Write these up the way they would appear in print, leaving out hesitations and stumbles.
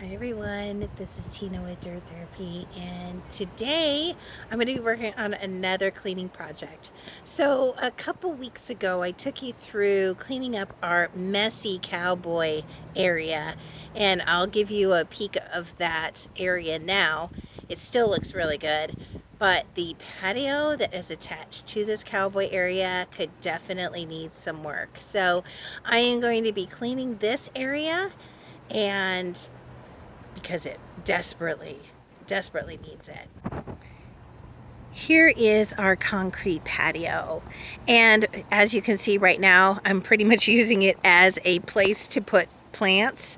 Hi everyone, this is Tina with Dirt Therapy, and today I'm going to be working on another cleaning project. So a couple weeks ago I took you through cleaning up our messy cowboy area, and I'll give you a peek of that area now. It still looks really good, but the patio that is attached to this cowboy area could definitely need some work. So I am going to be cleaning this area, and because it desperately needs it. Here is our concrete patio, and as you can see right now, I'm pretty much using it as a place to put plants,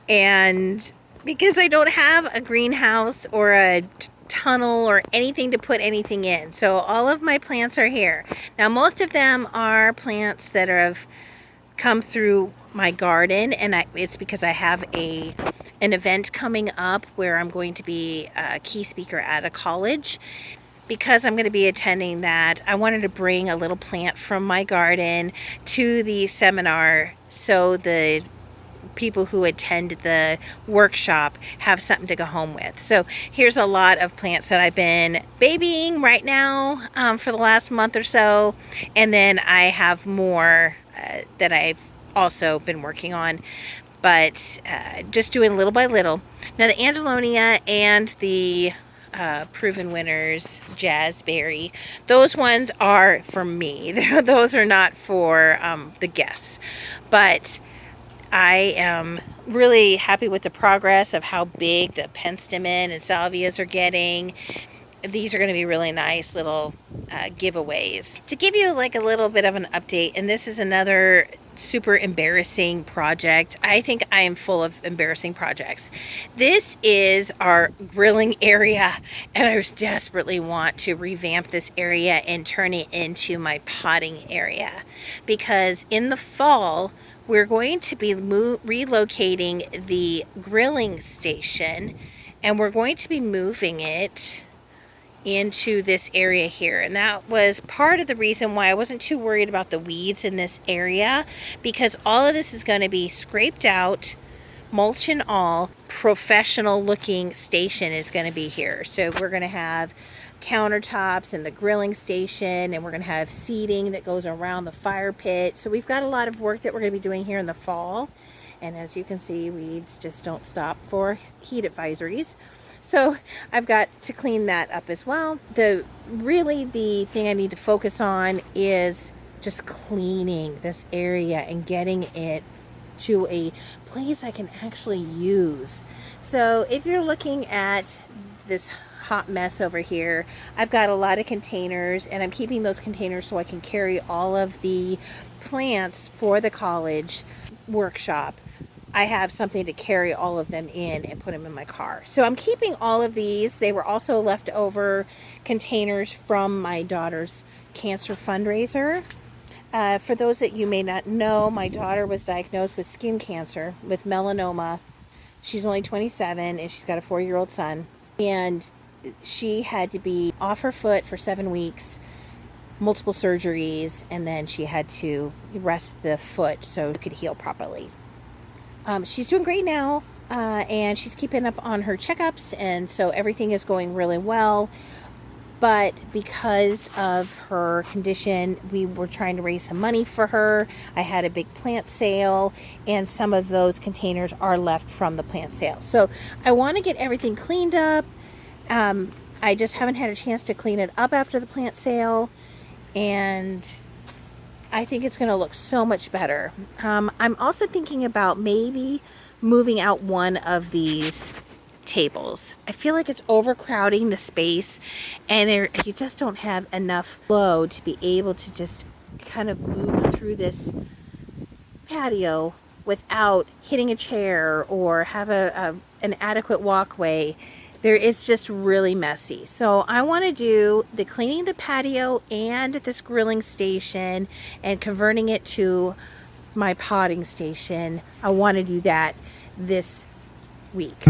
and because I don't have a greenhouse or a tunnel or anything to put anything in, so all of my plants are here. Now most of them are plants that have come through my garden, and it's because I have an event coming up where I'm going to be a key speaker at a college. Because I'm going to be attending that, I wanted to bring a little plant from my garden to the seminar so the people who attend the workshop have something to go home with. So here's a lot of plants that I've been babying right now for the last month or so, and then I have more that I've also been working on, but just doing little by little. Now the Angelonia and the Proven Winners Jazzberry, those ones are for me. Those are not for the guests, but I am really happy with the progress of how big the penstemon and salvias are getting. These are going to be really nice little giveaways. To give you like a little bit of an update, and this is another super embarrassing project. I think I am full of embarrassing projects. This is our grilling area, and I desperately want to revamp this area and turn it into my potting area, because in the fall we're going to be relocating the grilling station, and we're going to be moving it into this area here. And that was part of the reason why I wasn't too worried about the weeds in this area, because all of this is going to be scraped out, mulch and all. Professional looking station is going to be here. So we're going to have countertops and the grilling station, and we're going to have seating that goes around the fire pit. So we've got a lot of work that we're going to be doing here in the fall, and as you can see, weeds just don't stop for heat advisories. So I've got to clean that up as well. Really the thing I need to focus on is just cleaning this area and getting it to a place I can actually use. So if you're looking at this hot mess over here, I've got a lot of containers, and I'm keeping those containers so I can carry all of the plants for the college workshop. I have something to carry all of them in and put them in my car. So I'm keeping all of these. They were also leftover containers from my daughter's cancer fundraiser. For those that you may not know, my daughter was diagnosed with skin cancer, with melanoma. She's only 27, and she's got a 4-year-old son. And she had to be off her foot for 7 weeks, multiple surgeries, and then she had to rest the foot so it could heal properly. She's doing great now, and she's keeping up on her checkups, and so everything is going really well. But because of her condition, we were trying to raise some money for her. I had a big plant sale, and some of those containers are left from the plant sale. So I want to get everything cleaned up. I just haven't had a chance to clean it up after the plant sale, and I think it's going to look so much better. I'm also thinking about maybe moving out one of these tables. I feel like it's overcrowding the space, and you just don't have enough flow to be able to just kind of move through this patio without hitting a chair or have an adequate walkway. There is just really messy. So I want to do the cleaning the patio and this grilling station and converting it to my potting station. I want to do that this week.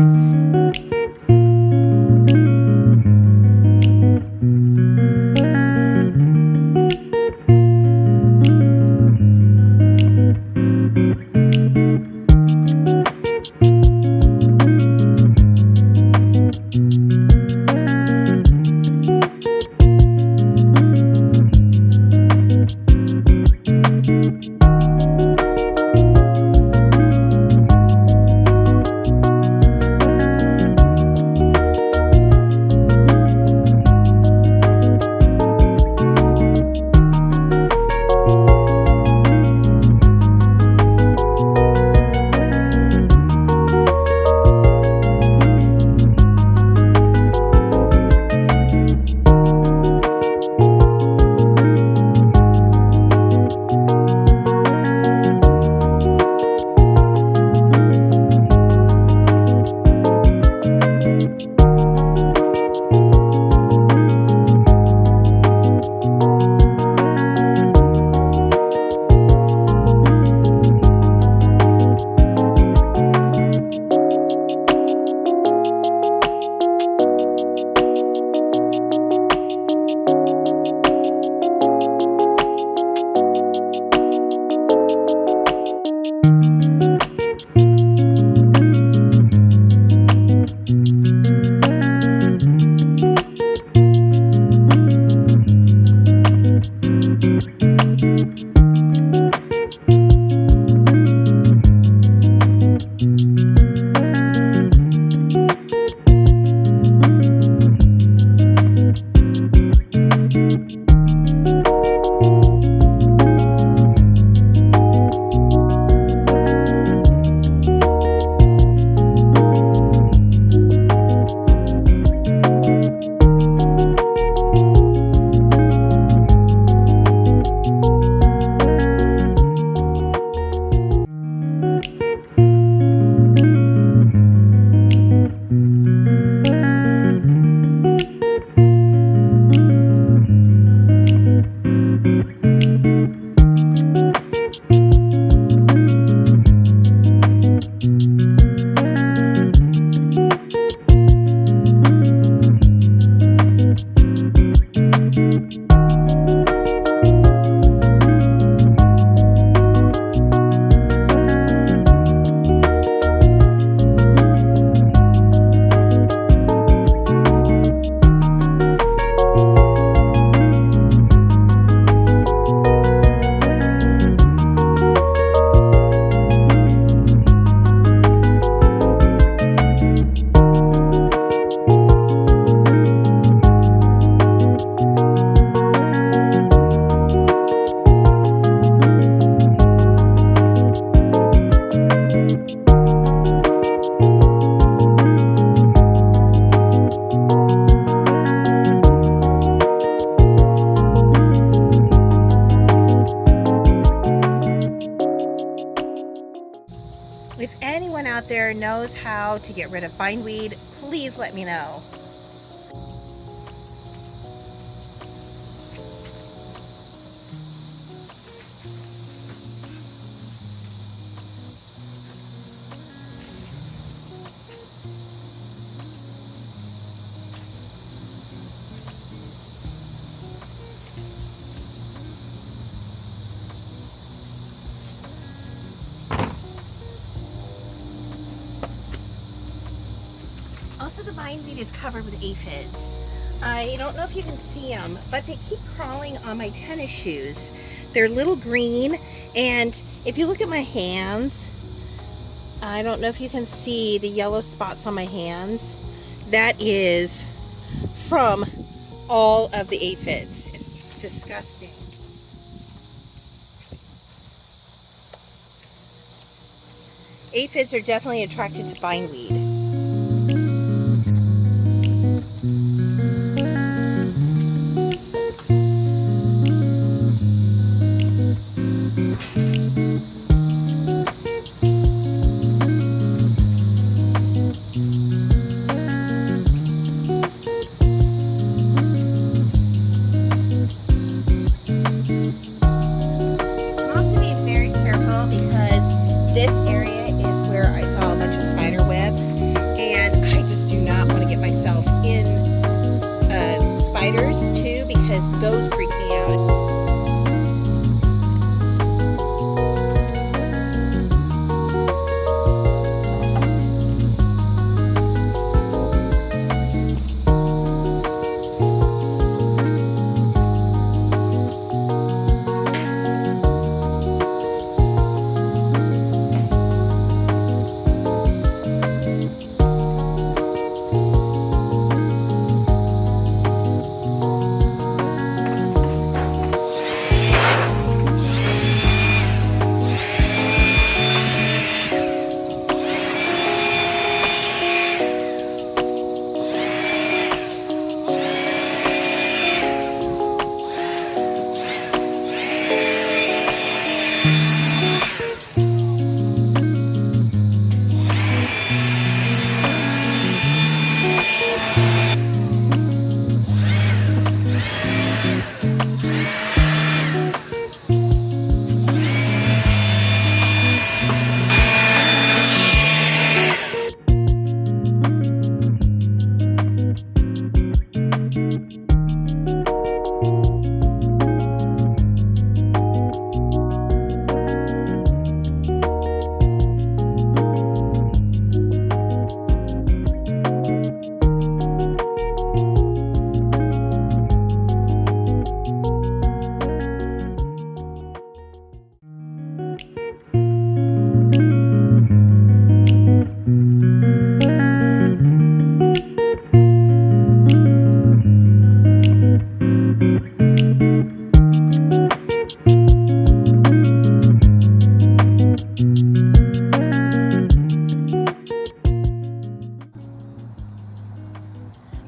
If anyone out there knows how to get rid of bindweed, please let me know. Also, the bindweed is covered with aphids. I don't know if you can see them, but they keep crawling on my tennis shoes. They're little green, and if you look at my hands, I don't know if you can see the yellow spots on my hands. That is from all of the aphids. It's disgusting. Aphids are definitely attracted to bindweed. This area is where I saw a bunch of spider webs, and I just do not want to get myself in spiders too, because those freak me out.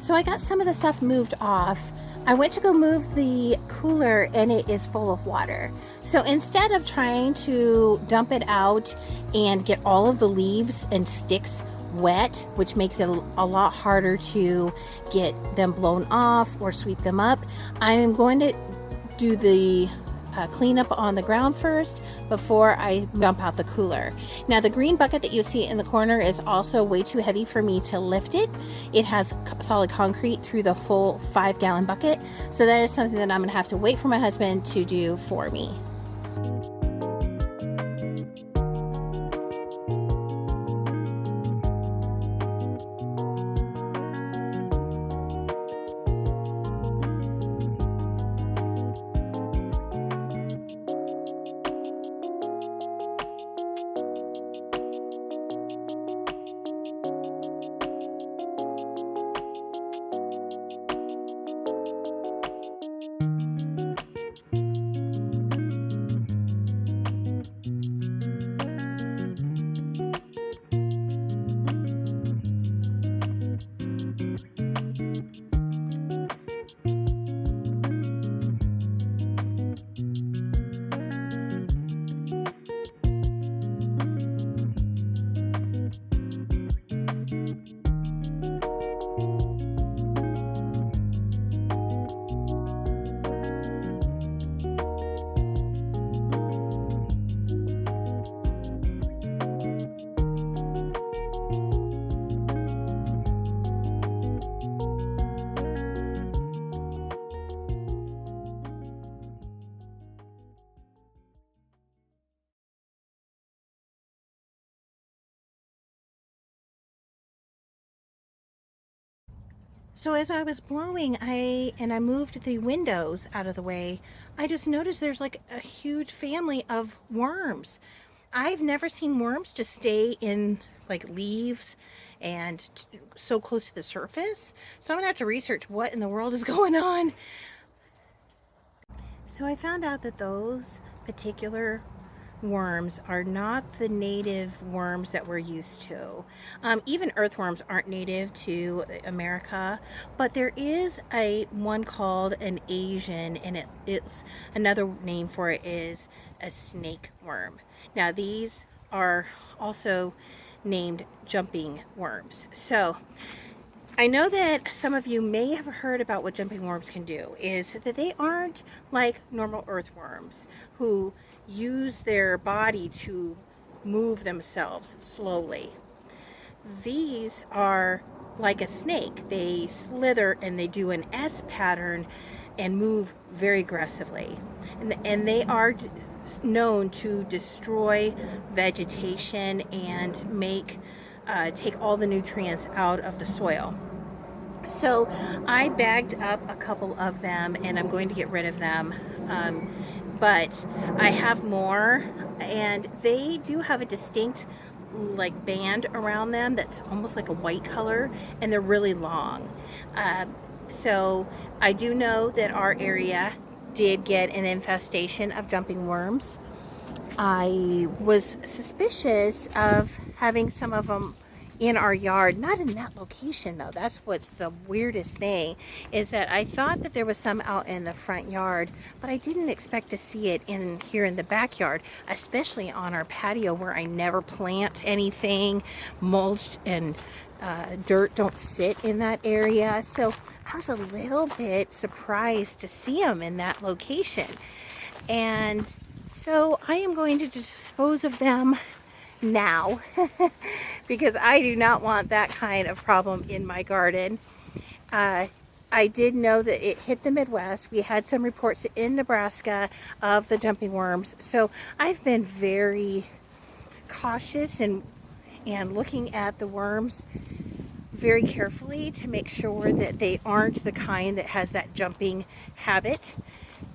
So I got some of the stuff moved off. I went to go move the cooler and it is full of water. So instead of trying to dump it out and get all of the leaves and sticks wet, which makes it a lot harder to get them blown off or sweep them up, I'm going to do the clean up on the ground first before I dump out the cooler. Now the green bucket that you see in the corner is also way too heavy for me to lift it. It has solid concrete through the full 5-gallon bucket, so that is something that I'm gonna have to wait for my husband to do for me. So as I was blowing, I moved the windows out of the way, I just noticed there's like a huge family of worms. I've never seen worms just stay in like leaves and so close to the surface. So I'm gonna have to research what in the world is going on. So I found out that those particular worms are not the native worms that we're used to. Even earthworms aren't native to America, but there is a one called an Asian, and it's another name for it is a snake worm. Now these are also named jumping worms. So I know that some of you may have heard about what jumping worms can do, is that they aren't like normal earthworms who use their body to move themselves slowly. These are like a snake. They slither and they do an S pattern and move very aggressively. And they are known to destroy vegetation and take all the nutrients out of the soil. So I bagged up a couple of them and I'm going to get rid of them. But I have more, and they do have a distinct like band around them that's almost like a white color, and they're really long. So I do know that our area did get an infestation of jumping worms. I was suspicious of having some of them in our yard, not in that location though. That's what's the weirdest thing, is that I thought that there was some out in the front yard, but I didn't expect to see it in here in the backyard, especially on our patio where I never plant anything. Mulch and dirt don't sit in that area. So I was a little bit surprised to see them in that location. And so I am going to dispose of them now because I do not want that kind of problem in my garden. I did know that it hit the Midwest. We had some reports in Nebraska of the jumping worms. So I've been very cautious and looking at the worms very carefully to make sure that they aren't the kind that has that jumping habit,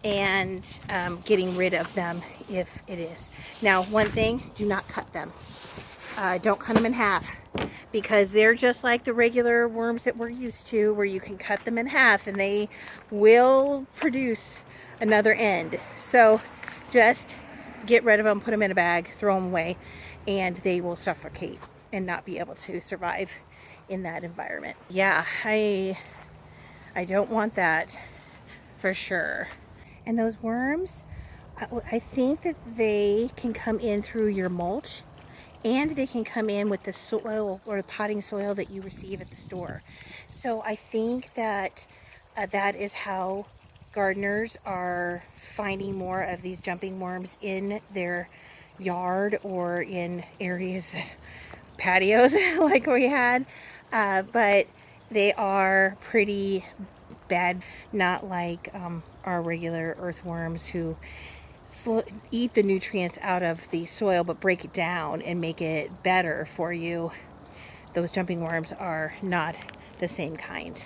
and getting rid of them if it is. Now, one thing, do not cut them. Don't cut them in half, because they're just like the regular worms that we're used to, where you can cut them in half and they will produce another end. So just get rid of them, put them in a bag, throw them away, and they will suffocate and not be able to survive in that environment. Yeah, I don't want that for sure. And those worms, I think that they can come in through your mulch, and they can come in with the soil or the potting soil that you receive at the store. So I think that that is how gardeners are finding more of these jumping worms in their yard or in areas, patios like we had, but they are pretty bad, not like our regular earthworms who eat the nutrients out of the soil but break it down and make it better for you. Those jumping worms are not the same kind.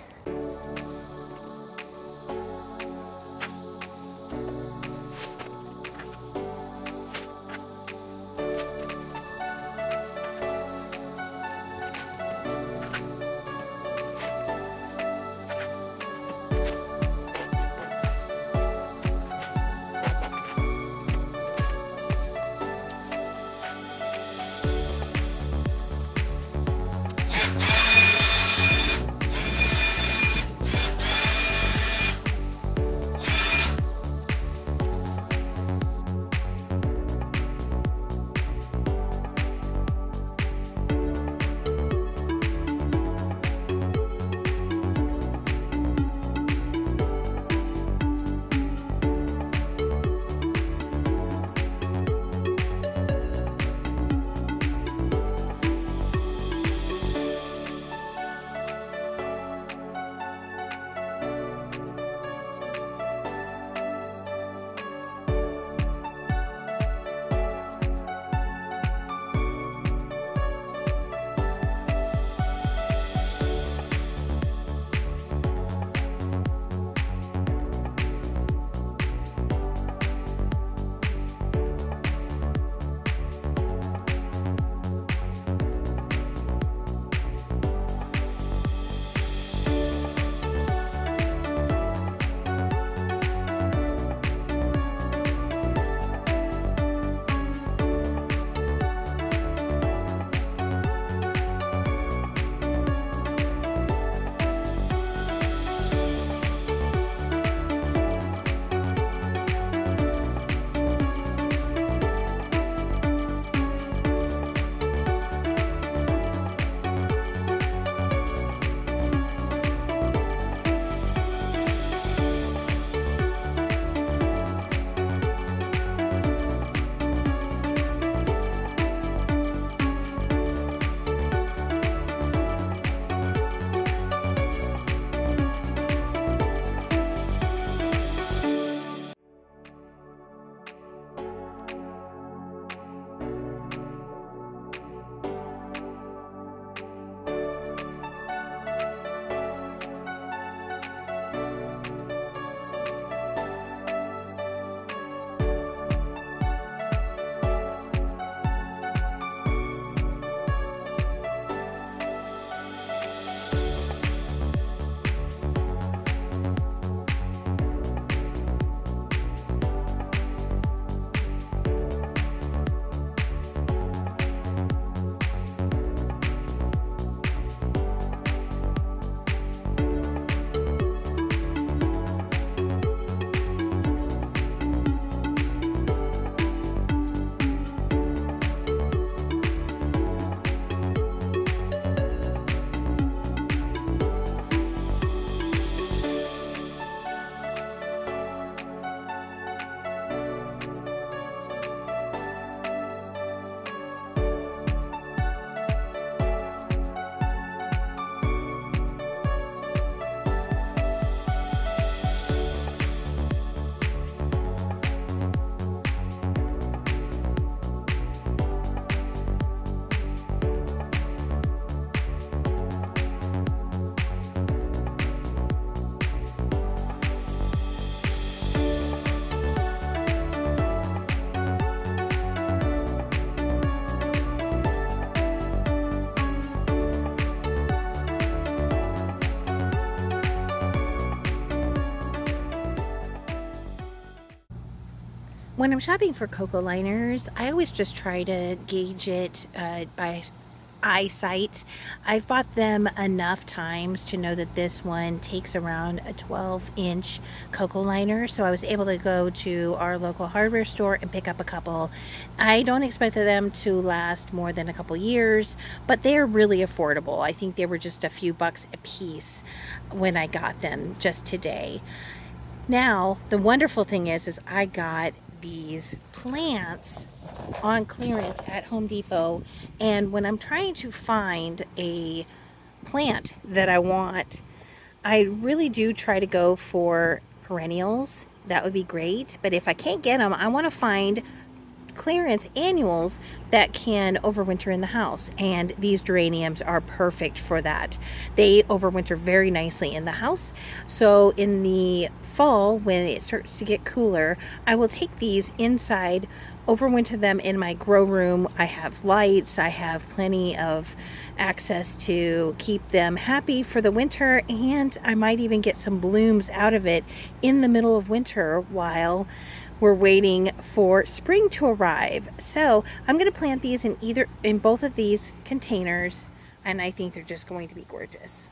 When I'm shopping for cocoa liners, I always just try to gauge it by eyesight. I've bought them enough times to know that this one takes around a 12-inch cocoa liner, so I was able to go to our local hardware store and pick up a couple. I don't expect them to last more than a couple years, but they are really affordable. I think they were just a few bucks a piece when I got them just today. Now, the wonderful thing is I got these plants on clearance at Home Depot, and when I'm trying to find a plant that I want, I really do try to go for perennials. That would be great, but if I can't get them, I want to find clearance annuals that can overwinter in the house, and these geraniums are perfect for that. They overwinter very nicely in the house, so in the fall when it starts to get cooler, I will take these inside, overwinter them in my grow room. I have lights, I have plenty of access to keep them happy for the winter, and I might even get some blooms out of it in the middle of winter while we're waiting for spring to arrive. So I'm going to plant these in both of these containers, and I think they're just going to be gorgeous.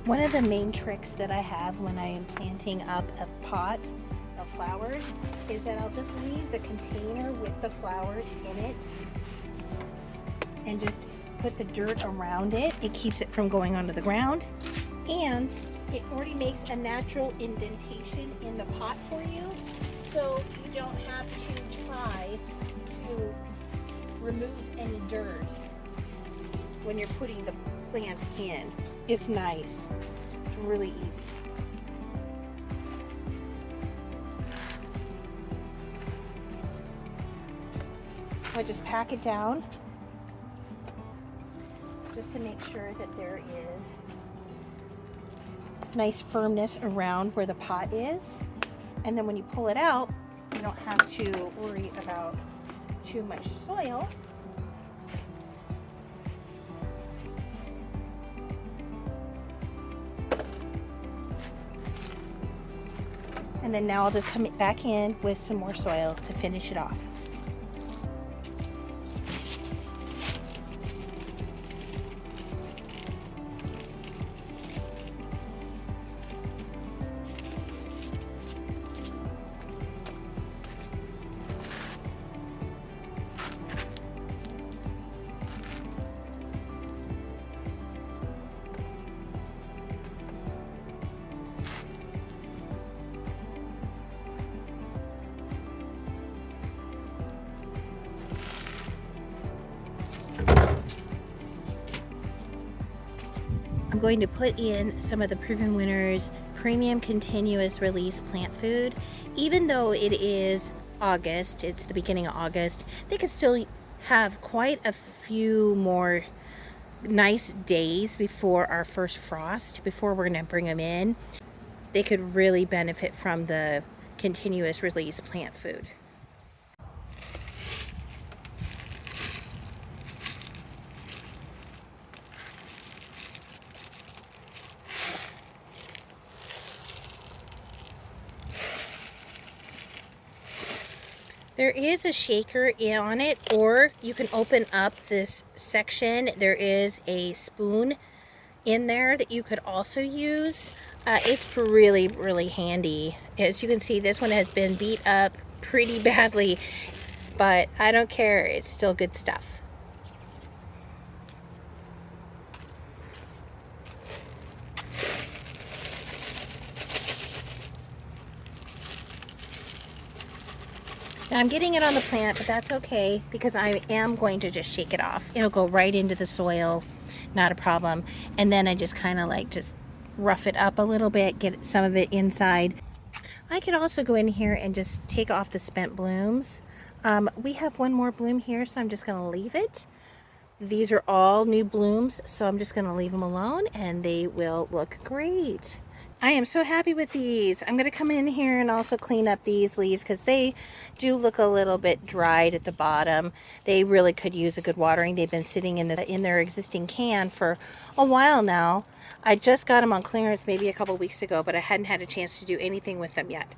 One of the main tricks that I have when I am planting up a pot of flowers is that I'll just leave the container with the flowers in it and just put the dirt around it. It keeps it from going onto the ground, and it already makes a natural indentation in the pot for you, so you don't have to try to remove any dirt when you're putting the plants in. It's nice. It's really easy. I just pack it down just to make sure that there is nice firmness around where the pot is. And then when you pull it out, you don't have to worry about too much soil. And then now I'll just come back in with some more soil to finish it off. I'm going to put in some of the Proven Winners premium continuous release plant food. Even though it is August, it's the beginning of August, they could still have quite a few more nice days before our first frost, before we're going to bring them in. They could really benefit from the continuous release plant food. There is a shaker on it, or you can open up this section. There is a spoon in there that you could also use. It's really, really handy. As you can see, this one has been beat up pretty badly, but I don't care. It's still good stuff. Now I'm getting it on the plant, but that's okay because I am going to just shake it off. It'll go right into the soil, not a problem. And then I just kind of like just rough it up a little bit, get some of it inside. I could also go in here and just take off the spent blooms. We have one more bloom here, so I'm just going to leave it. These are all new blooms, so I'm just going to leave them alone and they will look great. I am so happy with these. I'm going to come in here and also clean up these leaves because they do look a little bit dried at the bottom. They really could use a good watering. They've been sitting in their existing can for a while now. I just got them on clearance maybe a couple weeks ago, but I hadn't had a chance to do anything with them yet.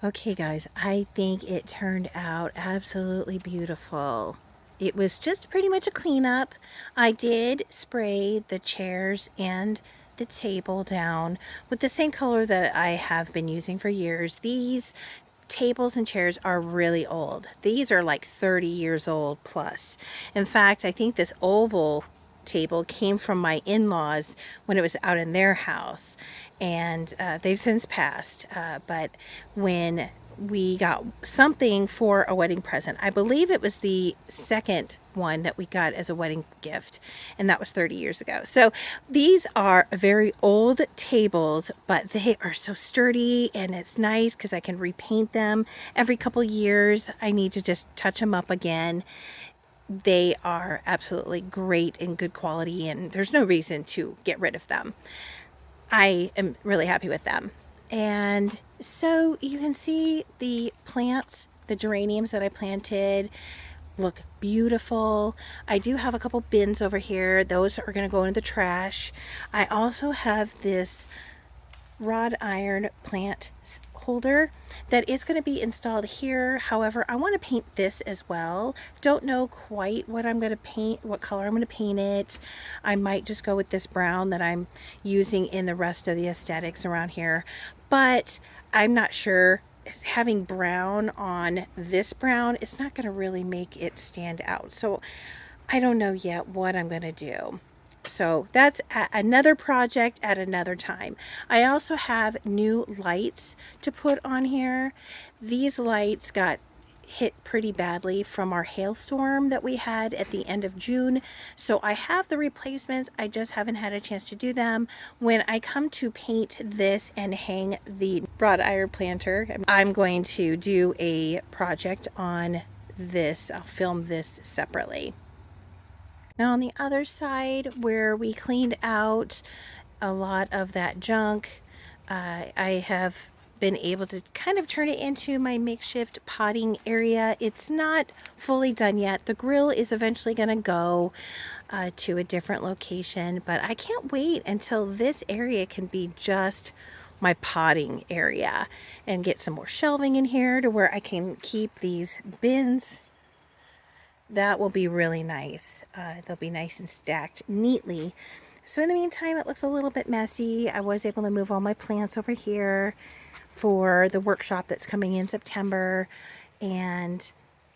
Okay guys, I think it turned out absolutely beautiful. It was just pretty much a cleanup. I did spray the chairs and the table down with the same color that I have been using for years. These tables and chairs are really old. These are like 30 years old plus. In fact, I think this oval table came from my in-laws when it was out in their house, and they've since passed, but when we got something for a wedding present, I believe it was the second one that we got as a wedding gift, and that was 30 years ago. So these are very old tables, but they are so sturdy, and it's nice because I can repaint them every couple years. I need to just touch them up again. They are absolutely great and good quality, and there's no reason to get rid of them. I am really happy with them. And so you can see the plants, the geraniums that I planted, look beautiful. I do have a couple bins over here. Those are going to go into the trash. I also have this wrought iron plant holder that is going to be installed here. However, I want to paint this as well. Don't know quite what I'm going to paint, what color I'm going to paint it. I might just go with this brown that I'm using in the rest of the aesthetics around here, but I'm not sure. Having brown on this brown, it's not going to really make it stand out. So I don't know yet what I'm going to do. So that's another project at another time. I also have new lights to put on here. These lights got hit pretty badly from our hailstorm that we had at the end of June. So I have the replacements. I just haven't had a chance to do them. When I come to paint this and hang the broad iron planter, I'm going to do a project on this. I'll film this separately. Now on the other side where we cleaned out a lot of that junk, I have been able to kind of turn it into my makeshift potting area. It's not fully done yet. The grill is eventually going to go to a different location, but I can't wait until this area can be just my potting area and get some more shelving in here to where I can keep these bins. That will be really nice. They'll be nice and stacked neatly. So in the meantime, it looks a little bit messy. I was able to move all my plants over here for the workshop that's coming in September. And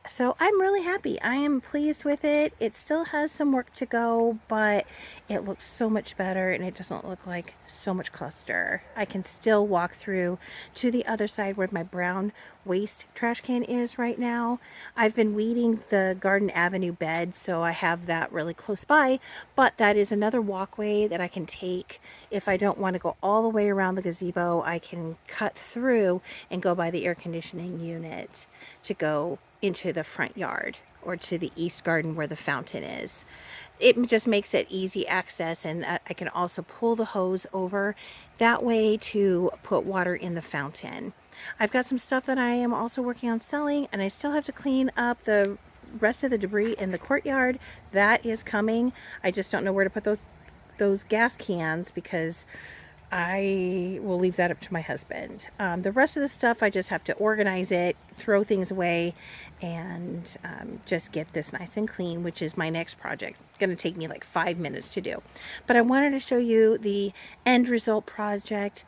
so I'm really happy. I am pleased with it. It still has some work to go, but it looks so much better and it doesn't look like so much cluster. I can still walk through to the other side where my brown waste trash can is right now. I've been weeding the Garden Avenue bed, so I have that really close by, but that is another walkway that I can take. If I don't want to go all the way around the gazebo, I can cut through and go by the air conditioning unit to go into the front yard or to the east garden where the fountain is. It just makes it easy access, and I can also pull the hose over that way to put water in the fountain. I've got some stuff that I am also working on selling, and I still have to clean up the rest of the debris in the courtyard. That is coming. I just don't know where to put those gas cans because I will leave that up to my husband. The rest of the stuff, I just have to organize it, throw things away, and just get this nice and clean, which is my next project. It's going to take me like 5 minutes to do. But I wanted to show you the end result project.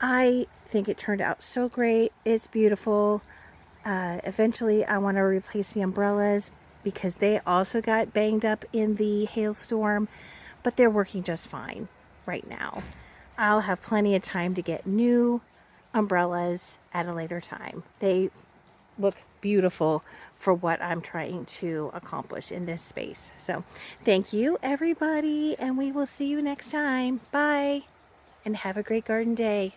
I think it turned out so great. It's beautiful. Eventually, I want to replace the umbrellas because they also got banged up in the hailstorm, but they're working just fine right now. I'll have plenty of time to get new umbrellas at a later time. They look beautiful for what I'm trying to accomplish in this space. So thank you, everybody, and we will see you next time. Bye, and have a great garden day.